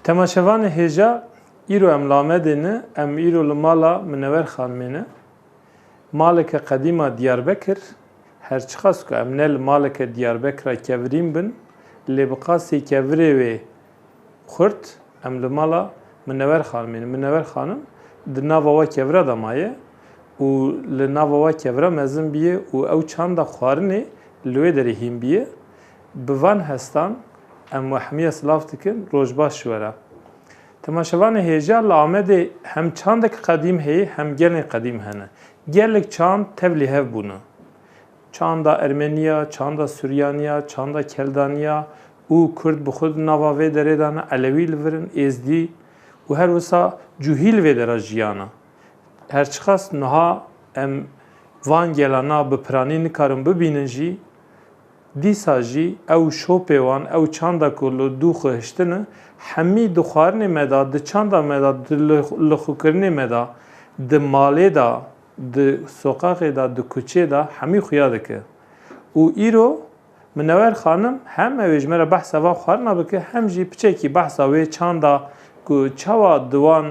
Temaşevan hêja îro em lamedêne em îro li mala Minewer xanimê maleke qedîma Diyarbekir her çiqas ku em ne li maleke Diyarbekir'a kevirîn bin lê bi qasî kevirê wê xurt em li mala Minewer xanimê Minewer xanim di nava we kevira de maye û li nava we kevira mezin bîye û ew çanda xwarinê li wê derê hîn bîye bi van hestan em wehmiya silav dikin rojbaş were. Temaşevanê hêja li Amedê hem çandek qedîm heye hem gelên qedîm hene. Gelek çand tev lê hev bûne. Çanda Ermeniya, çanda Süryaniya, çanda Keldaniya û Kurd bi xwe nava vê derê dane Elewî li virin, Êzdî û her wisa cûhîl vê dera jiyana. Her çiqas niha em van gelana bi piranî nikarin bibînin jî dîsa jî ew şopê wan, ew çanda ku li dû xwe hiştine hemî di xwarinê me da, di çanda me da, li xwekirinê me da, di malê da, di soqaxê da, di kuçê da hemî xuya dike. û îro Minewer xanim hem ew ê ji me re behsa va xwarina bike hem jî piçekî behsa wê çanda ku çawa di wan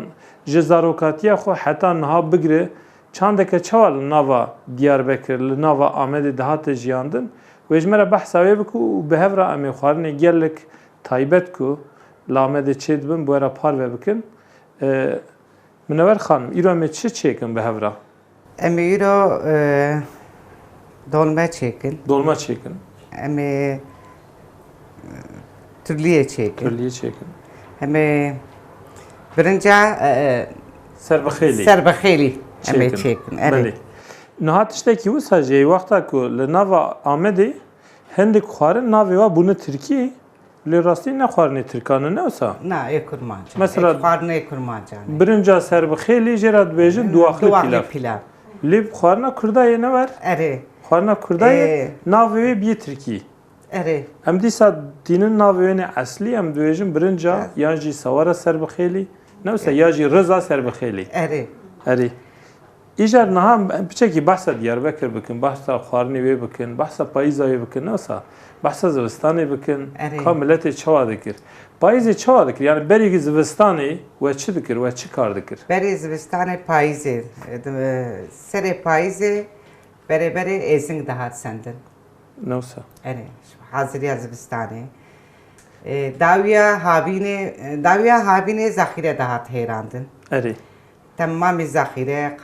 ji zarokatiya xwe heta niha bigire çandeke çawa li nava Diyarbekir, li nava Amedê dihate jiyandin wê ji me re behsa wê bike û bi hev re em ê xwarinê gelek taybet ku li Amedê çê dibin bi we re par ve bikin. Minewer xanim îro em ê çi çêkin bi hev re? Em ê îro dolma çêkin. Dolma çêkin. Em ê turliyê çêkin. Turliyê çêkin. Em ê birinca Serbixêlî. serbixêlî em ê çêkin. Belê. Niha tiştekî wisa jî wexta ku li nava Amedê hindik xwarin navê wa bûne Tirkî lê rastî ne xwarinê Tirkan e ne wisa? Na ê kurmanca. Mesela xwarinê kurmanca. Birinca serbixêlî jê re dibêjin duaxlê pilav. Lê xwarina Kurdayê newer? Erê. Xwarina Kurdayê navê wê bîye Tirkî. Erê. Em dîsa dînin navê wê ne eslî em dibêjin birinca yan jî sewara serbixêlî ne wisa ya jî riza serbixêlî. Erê. Erê. İjar niha em piçekî behsa Diyarbekir bikin, behsa xwarinê wê bikin, behsa payîza wê bikin ne wisa? Behsa zivistanê bikin, ka milletê çawa dikir. Payîzê çawa dikir? Yani berî zivistanê we çi dikir, we çi kar dikir? Berê zivistanê payîzê. Serê payîzê berê êzing dihat sendin. Ne wisa? Erê. Haziriya zivistanê. Dawiya havînê zaxîre dihat hêrandin. Erê. Tamamî zaxîre,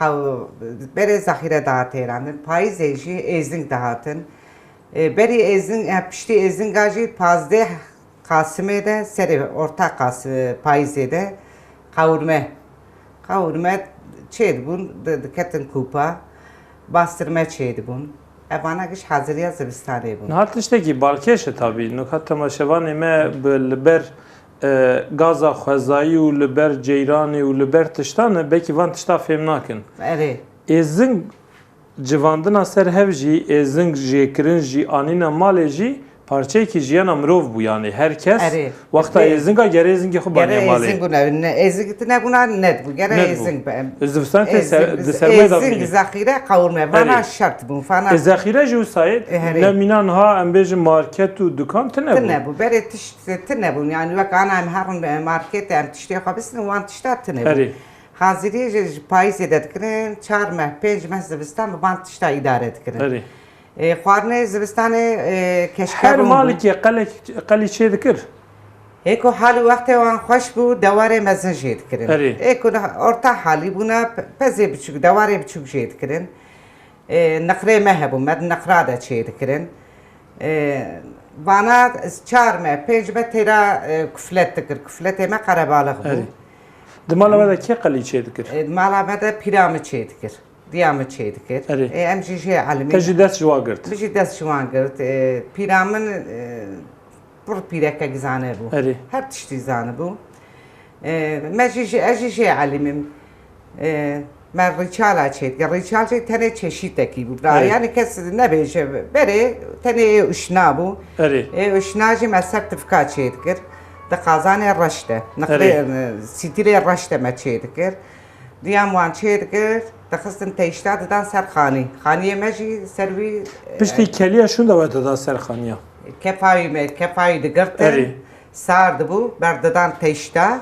berê zaxîre dihat hêrandin. Payîzê jî êzing dihatin. Berî êzing, piştî êzinga jî pazdeh Kasımê de serê orta payîzê de qewrme. Qewrme çê dibûn, diketin kûpa, bastırma çê dibûn. Evana giş haziriya zivistanê bûn. Niha tiştekî balkêş e tabî. Nukat temaşevanê me li ber gaza xwezayî û li ber ceyranê û li ber tiştan e belkî van tişta fêm nakin. Erê. Êzing civandina ser hev jî, êzing jêkirin jî, anîna malê jî parçeyekî jiyana mirov bû yani herkes wexta êzinga gere êzingê xwe baniye malê. Êzing bûne, êzing nebûna net bû, gere êzing be. Zivistan tê di sermayê da Êzing zaxîre qewrme, vana şert bûn. Vana zaxîre jî wisa ne mîna niha em bêjin market û dukan tune bû. Tune bû, berê tişt tune bûn. Yani wek ana em herin marketê em tiştê xwe bisin wan tişta tune bûn. Haziriyê ji payîzê de dikirin, 4 meh, 5 meh zivistan bi van tişta îdare dikirin. Xwarinê zivistanê keşker her malekî qelî çê dikir. Êko halî wextê wan xweş bû, dewarê mezin jê dikirin. Êko orta halî bûne pezê biçûk, dewarê biçûk jê dikirin. Nexrê me hebû, me di nexra de çê dikirin. Vana 4 meh, 5 meh têra kuflet dikir. Kufletê me qerebalix bû. Di mala me de kê qelî çê dikir? Mala me de pîramîd çê dikir. Diyamı çê dikir. Em jî jê elmî. Te jî dest ji wan girt. Bi jî dest ji wan girt. Pîramin pir pîrekek zanebû. Her tiştî zanebû. Me jî ez jî jê elîmim. Me rîçala çê dikir. Rîçal jî tenê çeşîtekî bû. Yani kes nebêje berê tenê ışna bû. Işna jî me sertifika çê dikir. Di qazanê reş de. Sîtirê reş de me çê dikir. Diyam wan çê dikir. Dixistin teyşta didan ser xanî. Xaniyê me jî ser wî piştî keliya şûn de we dida ser xaniya. Kefayê digirtin. sardı bu, berdadan teşta.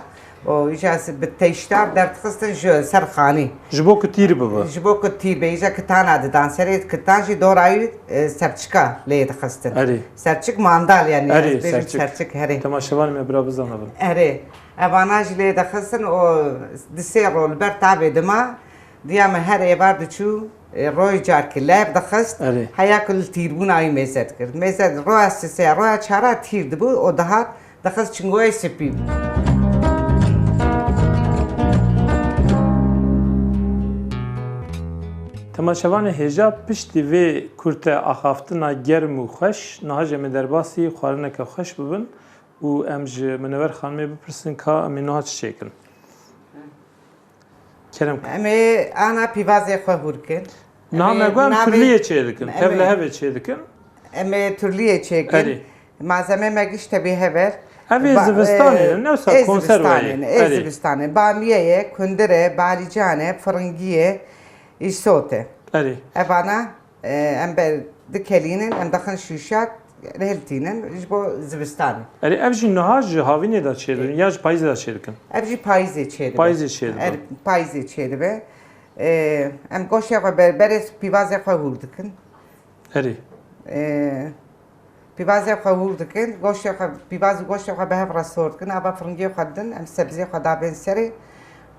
O icazı bir teşta dert kıstın jö serxani. Jibo ku tîr bibe. Jibo ku tîr be ica kıtan adı danseri kıtan jî dorayı serçika leydi kıstın. Erê. Serçik mandal yani. Erê serçik herê. Temaşevan me bira bizanabin. Erê. Evana jî lê dixistin o di sê rol ber tabê dima diya me her êvar diçû roy carkî lev dixist Erê. heya ku li tîrbûnayê mêze dikir. Mêze roya sisê roya çara tîr dibû o dihat dixist çingoyê spî. Temaşevan hêja piştî vê kurte axaftina germ û xweş niha jê me derbasî xwarineke xweş bibin û em ji Minewer xanimê bipirsin ka em ê niha çi çêkin. Kerem Em ê ana pîvazê xwe hûr kirin. niha me got em turliyê çê dikin, tev li hevê çê dikin. Em ê turliyê çêkin. Erê. Malzeme me gişte bê hever. Ev ê zivistanê ne wisa konserveyê. Ê zivistanê. Bamiyeyê, kundirê, balicane, fırıngiye, îsote. Erê. Evana em dikelînin, em dixin şûşat lehiltînin ji bo zivistanê. Erê ev jî niha ji havînê de çê dikin ya ji payîzê de çê dikin. Ev jî payîzê çê dibe. Payîzê çê dibe. Payîzê çê dibe. Em goşê xwe berê pîvazê xwe hûr dikin. Erê. Pîvazê xwe hûr dikin, goşê xwe pîvazê goşê xwe bi hev re sor dikin, ava fırıngiyê xwe din, em sebzê xwe dabên serê.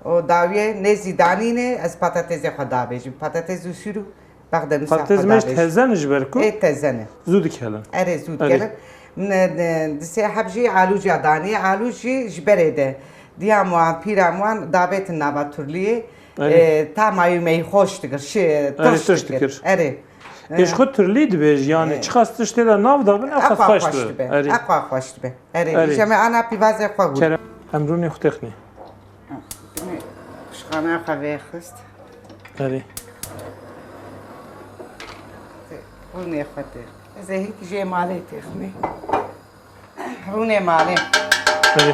O dawiye nêzî danînê, ez patatêsê xwe dabêjim. Patatês û sûr û bexdenûsa xwe Patatês me ji tezen ji ber ku Ê tezene. zû dikelin. Erê zû dikelin. Di sê heb jî alûca danî, alû jî ji berê de. Diya wan, pîra wan dabêtin nava turliyê. Ta mayû mey xweş dikir, tişt dikir. Erê. Êşxwe turlî dibêj yani çiqas tiştê de nav dabin ew xwe xweş dibe. Erê. Eqwa xweş dibe. Erê. Îşeme ana pîvazê xwe hûr. Kerem em rûnê xwe texnî. Kuşxana xwe vê xist. Erê. Rûnê xwe têx. Ez ê hîk jê malê texnî. Rûnê malê. Erê.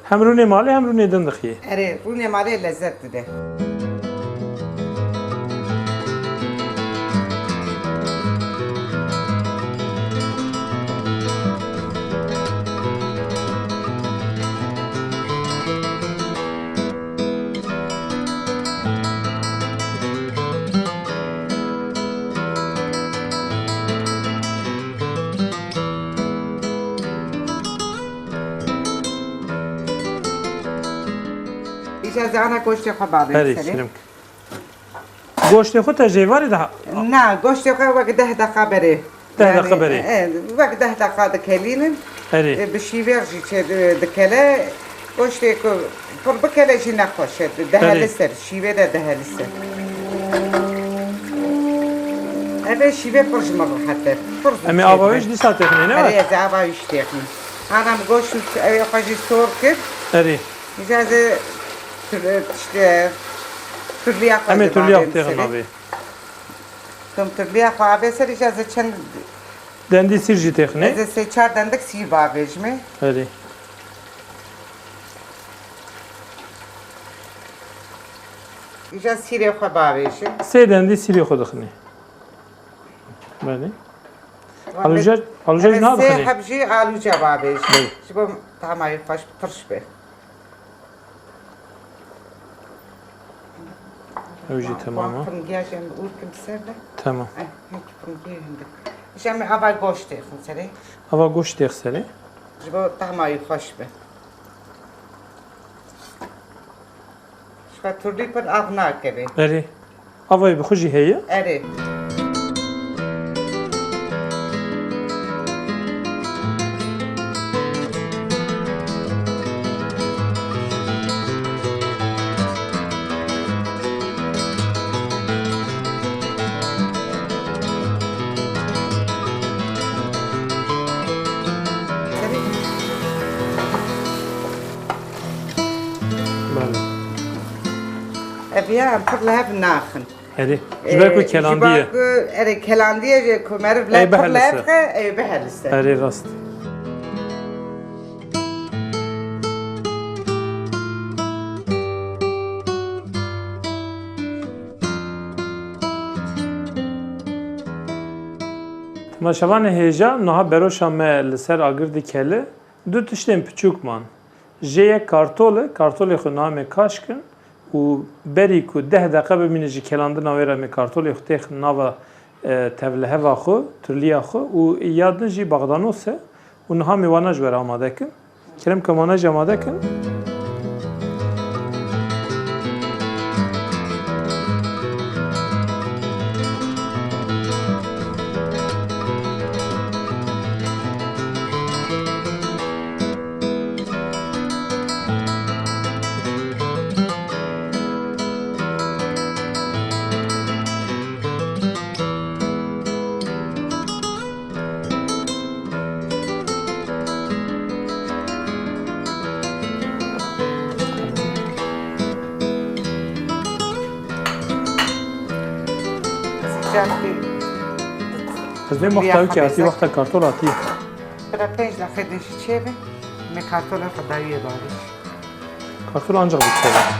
Hem rûnê malê hem rûnê din dixiye. Erê, rûnê malê lezzet dide. İşte ana goştê xwe babê Erê serê. şirim. Goştê xwe te jêvarê de Na, goştê xwe wek 10 deqa berê. 10 deqa berê. Wek 10 deqa dikelînin. erê. Bi şîver jî çê dikele. Goştê ku pir bikele jî nexweş e. Diheli ser, şîvê de diheli ser. Ev ê şîvê pir ji min rihet e. Em ê ava wê ji dîsa texnî ne? Erê ez ava wî ji texnî. Anam goşt ew ê xwe jî sor kir. Erê. İcazı işte turliya Em ê turliya xwe texin avê. Tum turliya xwe avê ser icazı çend Dendî sîr jî texnî. ez sê çar dendik sîr bavêjme. Erê. İcazı sîrê xwe bavêjim. Sê dendî sîrê xwe dixinî. Belê. Aluja jî Sê nadixinî. heb jî alûca bavêjim. Belê. Ji bo tamayê xweş tirş be. Ew jî temam ha. Fırıngiya jî ûr kim ser de. Tamam. Hek fırıngiya hindik. İşte me ava goşt texin serê. Ava goşt tex serê. Ji bo tamayê xweş be. Şka turlî pir av nakeve. Erê. Avayê bi xwe jî heye. Erê. Belê. Eviya em pir li hev naxin. Erê. Ji ber ku kelandiye. Erê kelandiye jê ku meriv Ey le pir bihelise. li hev xe, ey bihelise. Erê rast. Temaşevanê hêja niha beroşa me li ser agir dikele دو تشتین پچوک مان جه کارتول خو نام کاشکن و بری کو 10 دقیقه ببینی جی کلاندن ناویرا می کارتول خو تخ ناوا تبله و خو ترلیا خو و یادن جی بغدانوسه و نها میوانج ور آماده کن کرم که مانج آماده کن از این محتوی که آتی وقت کارتول آتی برای 5 دقیقه دیشی چه به می کارتول خداییه باریش کارتول آنجا بیچه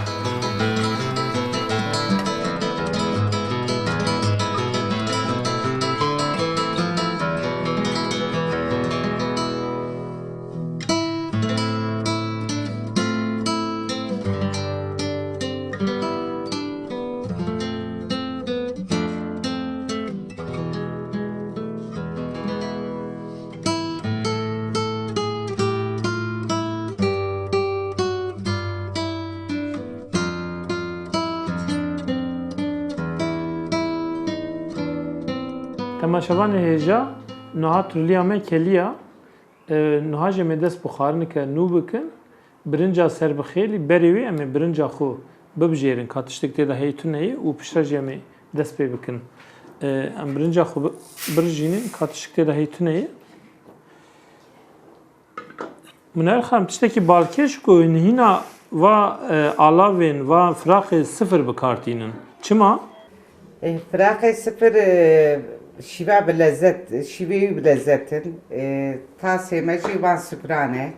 تماشاوان هیجا نها ترلیا می کلیا نها جمع دست بخارن که نو بکن برنجا سر بخیلی بریوی اما برنجا خو ببجیرن کاتشتک تیدا هیتونه و پشتا جمع دست بی بکن ام برنجا خو برجینین کاتشتک تیدا هیتونه منال خام تشتکی بالکش کو نهینا و آلاوین و فراخ صفر بکارتینن چما؟ فراخ صفر شیوه بلزتن تا سیمجی وان سکرانه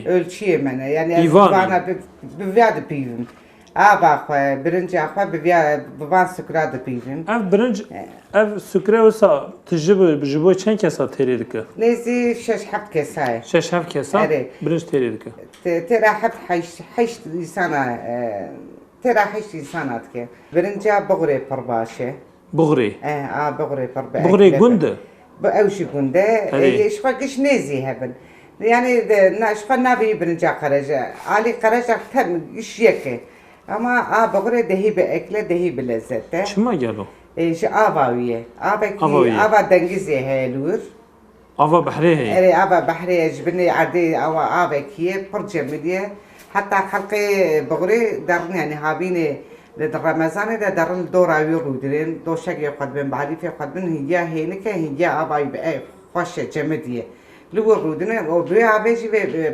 ölçüye mene yani bana bivyadı pivim aba khoy birinci akwa bivan sukradı pivim ev birinci ev sukra olsa tecrübe çen kesa teridik nezi şeşhap kesay şeşhap kesa birinci teridik terahat haş insana terahiş insanat ki birinci bugre parbaşe بغري بغري فربع بغري جندة بأوشي جندة إيش فاكش نزي هبل يعني ناش نبي برنجا خرجة علي خرجة تم إيش يكه أما بغري دهي بأكله دهي بلذته شو ما قالوا؟ إيش آباوية آبا دنجزي هالور آبا بحريه إيه آبا بحريه جبني عادي أو آبا كيه برجة مديه حتى خلقي بغري درني يعني هابيني در رمضان ده درن دور آوی دارن دوشک یا خود بن بعدی فی خود بن هنگیا هینه که هنگیا آبای به خوش جمدیه لو رودنه و دوی آبیجی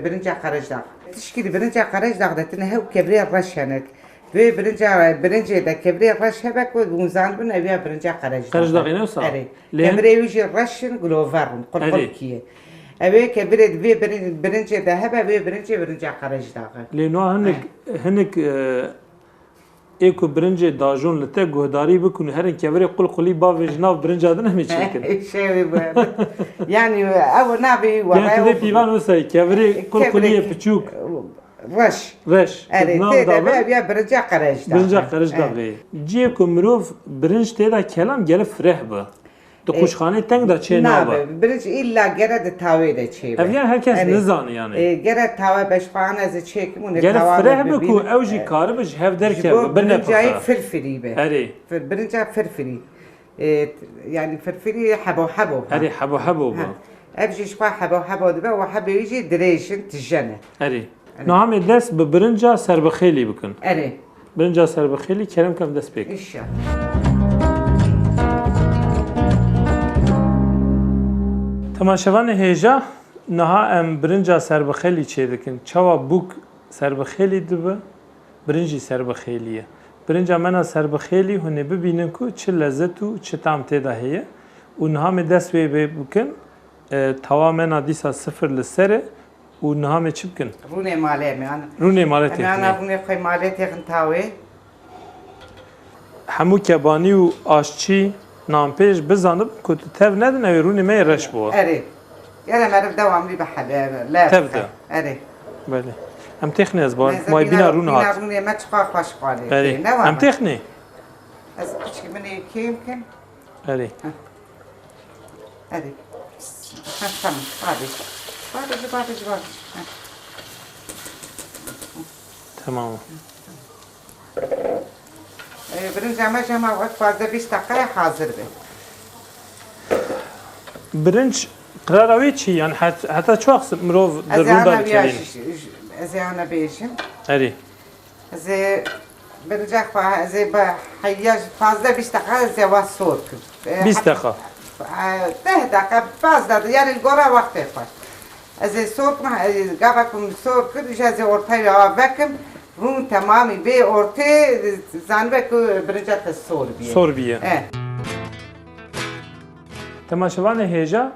برنجا خارج داغ تشکیل برنجا خارج داغ دتنه هو کبری رشانک دوی برنجا ده کبری رش هبک و موزان بن اویا برنجا خارج داغ اینه صح کبری ویجی رشن گلوورن قل کیه اوی کبری دوی برنجا ده هبه اوی برنجا خارج داغ لینو هنگ ایکو برنج داجون لته گهداری بکنه هر این کبری قلی باوی جناب برنج آدن همیشه کن شوی یعنی او نبی و یعنی کدی پیوان وسای کبری قلیه پچوک رش اره تیدا بیا برنج قرش داغه جیه که مروف برنج تیدا کلام گله فرح با تو خوشخانه تنگ دا چه نابه برنج ایلا گره ده تاوی ده چه با افیان هرکس نزانه یعنی گره تاوی بشخانه از چه کمونه گره فرح بکو اوجی کاره بش هف در که برنج جای فرفری به اره برنج فرفری يعني فرفري حبو اره حبو با ابجي شقا حبو دبا وحبو يجي دريشن تجنه اره نعم دست به برنجا سربخیلی بکن اره برنجا سربخیلی کرم کم دست بکن ایشا تماشاوان هیجا نها ام برنجا سربخیلی چه دکن چوا بوک سربخیلی دبه برنجی سربخیلیه برنجا منا سربخیلی هنه ببینن که چه لذت و چه طعم تیدا هیه و نها می دست بکن تماما دیسا صفر لسره و نها می چی بکن رونه ماله میان رونه ماله تیخنه انا رونه خوی ماله تیخن تاوی همو کبانی و آشچی نامپیش بزانب که تو تف ندن اوی رونه می رش بود اره يعني مرف دوامي بحل لا تبدأ أري بله هم تخني از بار ما بينا رون هات بينا رون ما تخاف خوش قالي أري هم تخني از كشي مني كي يمكن أري أري تمام بعدش تمام برنج جمع وقت فازه 20 دقيقة حاضر به برنج قراره چی يعني حتى شو اقصد مروف درون دار كلين از انا بيشم أري از برنج از بحياج فازه 20 دقيقة از واسور 20 دقيقة 10 دقيقة 5 دقيقة يعني القرا وقت خوش از صبح قبلكم صور كل شيء از اورتاي وابكم رون تمامي بي اورتي زانبك برنجات الصور بيه صور بيه تماشوان هيجا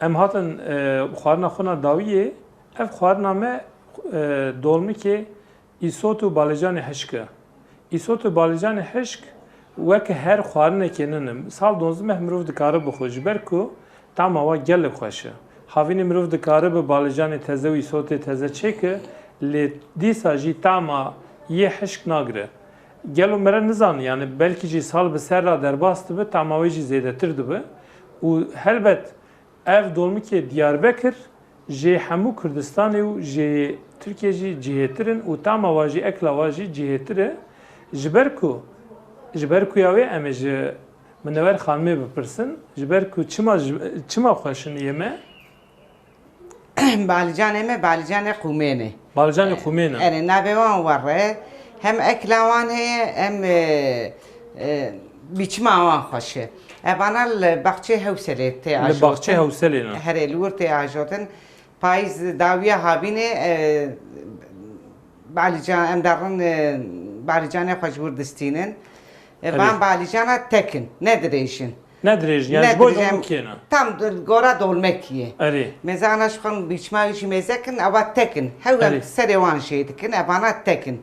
ام هاتن خوارنا خونا داویه اف خوارنا ما دولمی که ایسوتو بالجان حشکه ایسوتو بالجان حشک وک هر خوارنه کننم سال 12 مروف دکاره بخوش برکو تام هوا گل خوشه هاوین مروف دکاره به بالجان تزه و ایسوت تزه چکه لی دیسا جی تاما یه حشک ناگره گلو مره نزان yani belki جی سال به سر را درباست به تاماوی جی زیده تر دبه و هلبت ev dolmu ki Diyarbakır ji hemû Kurdistanê û ji Tirkiye jî cihêtirin û tama wa jî ekla wa jî cihêtir e ji ber ku ya wê em ê ji Minewer xanimê bipirsin ji ber ku çima xweşiniye me Balıcanê me balıcanê qûmê Balıcanê qûmê ne erê navê wan were hem ekla wan heye hem biçima wan xweş e Evana bahçe hevsele te ajotin. Bahçe hevsele ne? Her lur te ajotin. Payız daviye habine Balican emdarın Balican'a hoş burdistinin. Ben Balican'a tekin. Nedir işin? Nedir işin? Yani boy dolmukiyene. Tam gora dolmekiye. Eri. Mezana şıkın biçma işi mezekin ama tekin. Hevem serevan şeydikin evana tekin.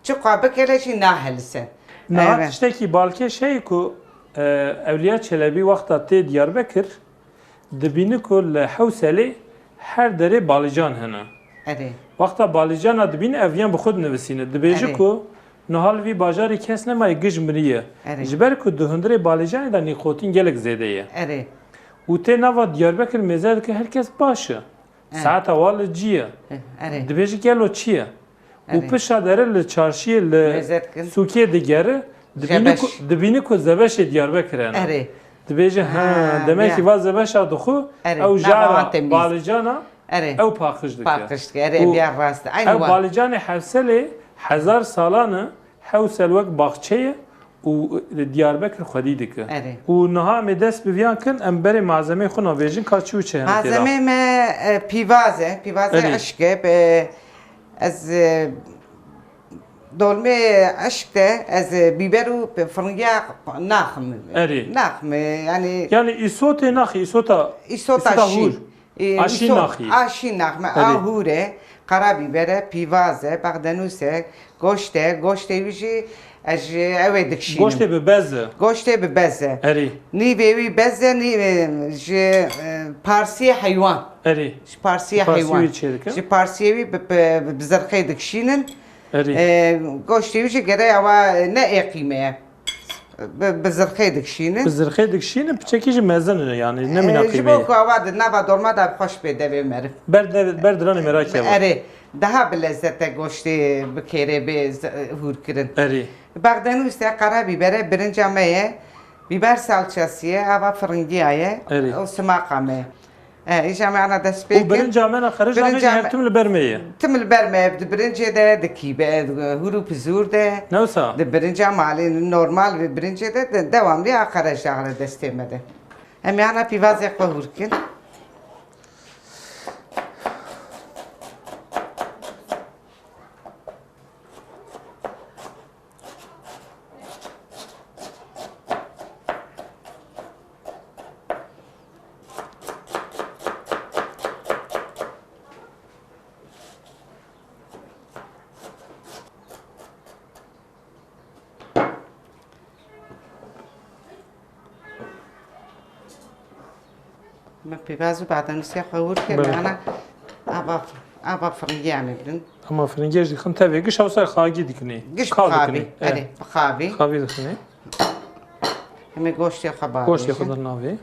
Çıkwa bekeleşi nahelsen. Nahat işte ki balke şey ku Evliya Çelebi vakta te Diyarbakır dibini ku le hewselê her derê balıcan hene. Vakta balıcana dibini evyan bi xud nivîsîne. Dibêje ku nihal vî bajarê kes nemaye gij miriye. Ji ber ku di hundirê balıcanê de nîqotin gelek zêde ye. û tê nava Diyarbakır mêze dike herkes baş e. Saeta wa li cî ye. Dibêje gelo çi ye. û pişa dere li çarşiyê li Sûkiyê digere dibini ku zebeşê Diyarbakır hene. Dibêje demek ki va zebeşa dixu ew jara balıcana ew paxij dike. Ew balıcanê hewselê hezar salan e hewsel wek baxçeyê û li Diyarbakır xwedî dike. û niha em ê dest bi viyan kin em berê malzemeyê xwe navêjin ka çi û çi hene têda. Malzemê me pîvazê eşk e ez dolme eşk de ez biber û fırıngiya naxim. Yani îsotê naxî îsota hûr. Aşî naxî. Aşî naxme ahûre qara bibere pîvazê bexdenûsê goştê wî jî ez ew ê dikşînim. Goştê bi bez e. Goştê bi bez e. Nîvê wî bez e ji parsiyê heywan. Ji parsiyê heywan. Ji parsiyê wî bi zirxê dikşînin. Goştê wî jî gerek ewa ne êqîme ye. Bi zirxê dikşînin. Bi zirxê dikşînin piçekî jî mezin e yani ne mina qîmeyê. Ji bo ku ewa di nava dolma da xweş pê devê meriv. Ber diranê merakê var. Daha bi lezzete goştê bi kêrê bê hûrkirin. Bexdenûs te qara bîberê birinca me ye. Biber salçası ye, ewa fırıngiya ye. O simaqa me ye. İşte ana dest pêkin. û birinca me ne xerij her tim li ber me ye. Tim li ber me ye. Di birincê de dikîbe hûr û pizûr de. Ne wisa? Di birinca malê normal bi birincê de devamlı ya xerij daxile destê me de. Em ana pîvazê xwe hûrkin. ما بيبازو بعد نسيا خور كده أنا أبا فرنجي عم بدن أما فرنجيش دخن تبي قش أوصل خاجي دكني قش بخابي أري بخابي خابي دخني هم قوشتي خبار قوشتي خضر نافي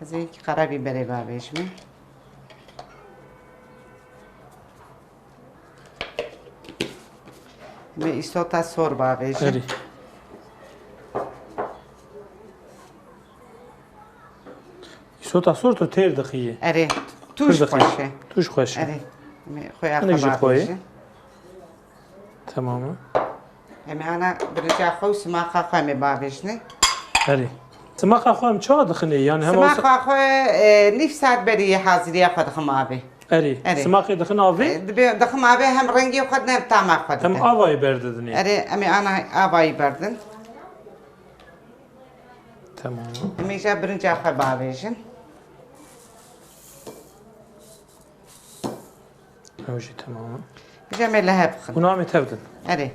هذيك خرابي بري بابيش مي هم استوتا صور بابيش أري صوت صورته تير دقيقة أري توش خوشه توش خوشه أري خويا خبار تماما أنا برجع خو سماخ خوي بابيشني أري سماخ خوي شو دخني يعني هم سماخ خوي نفسات بري حاضرية خد خمابي أري سماخ دخن أبي دخن أبي هم رنجي وخدنا بتاع خد هم أباي بردني أري أنا أباي بردن تماما ميجا برجع خوي بابيشن أوجي تماما جميل لها بخن ونعم تبدل أري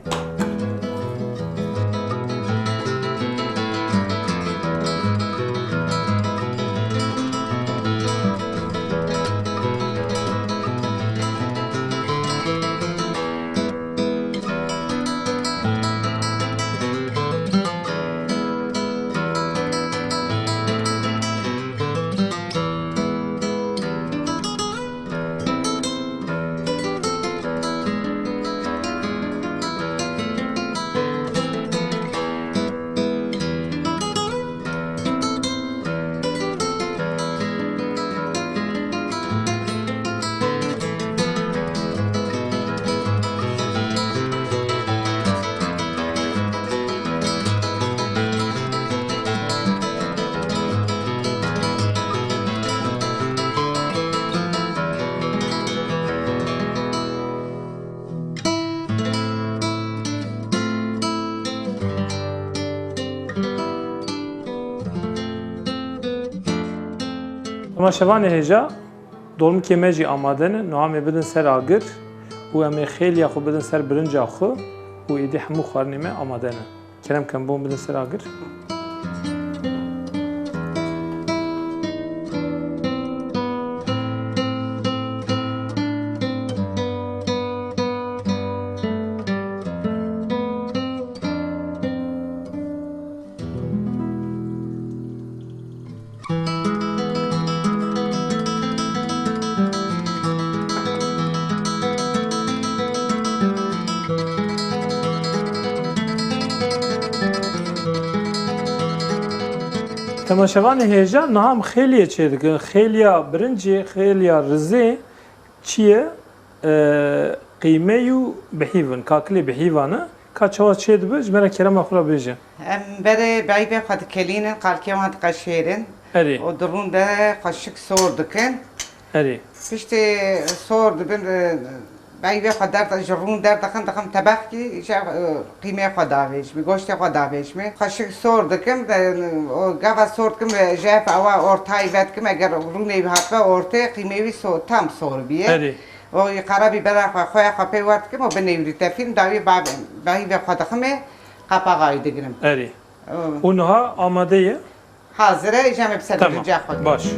أما شوانه هجا دولم که مجی آمادن نوعمه بدن سر آگر و امی خیلی خو بدن سر برنج آخو و ایدی همو خارنیمه آمادنه کرم کم بون بدن سر آگر تماشاوان هیجا نام خیلیه چه دکن خیلیا برنجی خیلیا رزه چیه قیمه یو بحیون کاکلی بحیوانه کاچوا چه دبه جمره کرم اخرا بیجه بره بعیبه خود کلینه قالکی وانت قشیرن اری و درون ده قشک سور دکن اری پشت سور دبن بعیبه خود در جرون در دخن طبخ کی قیمه خود داویش می گوشت خود داویش می قشک سور دکم گاوا سور کم جاف اوا اورتای وقت کم اگر رونی بحث اورته قیمه وی سو تام سور بیه اری و قرابی برای خواه خپی وقت کم و بنیوری تفیم داوی بعیبه خود خمه قپاقای دگرم اری اونها آماده یه حاضره جمع بسر تمام جا خود باش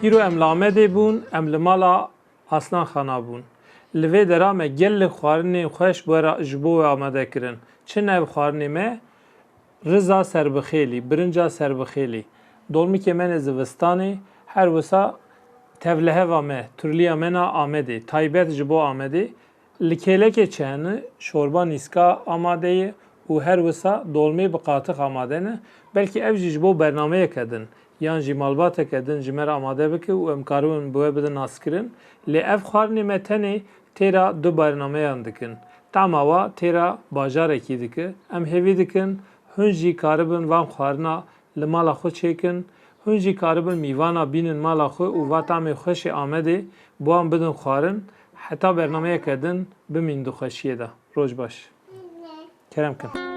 ایرو ام لامده بون ام لمالا اصلا خانا بون لوی درامه گل خوارنی خوش برا جبو آماده کرن چه نو خوارنی مه رزا سربخیلی برنجا سربخیلی دولمی که من زوستانی هر وسا تولهه و مه ترلیا منا آمده تایبت جبو آمده لکیله که چهنه شوربا نیسکا آماده و هر وسا دولمی بقاطق آماده نه بلکه اوجی جبو برنامه کدن yan jî malbateke din ji me re amade bike û em karibin bi we bidin naskirin. Lê ev xwarinê me tenê têra du bernameyan dikin. Tema wa têra bajarekî dike. Em hêvî dikin hûn jî karibin van xwarina li mala xwe çêkin. Hûn jî karibin mîvana bînin mala xwe û va temê xweşê Amedê bi wan bidin xwarin. Heta bernameyeke din bimîn du xweşiyê de. Roj baş. Kerem kin.